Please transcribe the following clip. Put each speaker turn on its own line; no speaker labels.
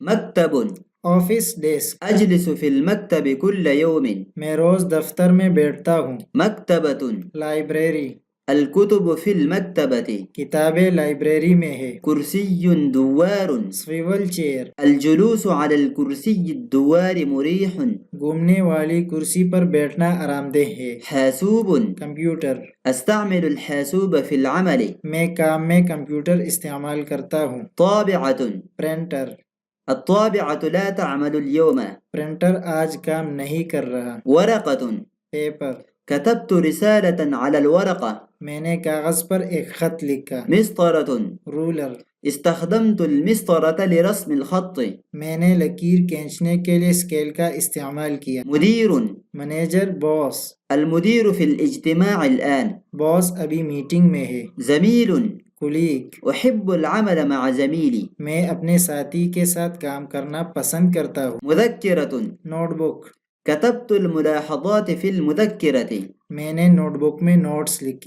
مكتب.
Office desk,
أجلس في المكتب كل يوم.
میں روز دفتر میں بیٹھتا ہوں.
مكتبة.
لائبریری،
الكتب في المكتبة.
کتابیں لائبریری میں ہے.
كرسي دوار.
سویول چیئر،
الجلوس على الكرسي الدوار مريح.
گھومنے والی کرسی پر بیٹھنا آرام دہ ہے.
حاسوب.
کمپیوٹر،
أستعمل الحاسوب في العمل.
میں کام میں کمپیوٹر استعمال کرتا ہوں.
طابعة.
پرنٹر،
الطابعة لا تعمل اليوم.
پرنٹر آج کام نہیں کر رہا.
ورقة.
پیپر،
كتبت رسالة على الورقة.
میں نے کاغذ پر ایک خط لکھا.
مسطرة.
رولر،
استخدمت المسطرة لرسم الخط.
میں نے لکیر کھینچنے کے لیے اسکیل کا استعمال کیا.
مدير.
منیجر، باس،
المدير في الاجتماع الآن.
باس ابھی میٹنگ میں ہے.
زميل.
کلیگ،
أحب العمل مع زميلي.
میں اپنے ساتھی کے ساتھ کام کرنا پسند کرتا ہوں.
مذكرة.
نوٹ بک،
كتبت الملاحظات في المذكرة.
میں نے نوٹ بک میں نوٹس لکھے.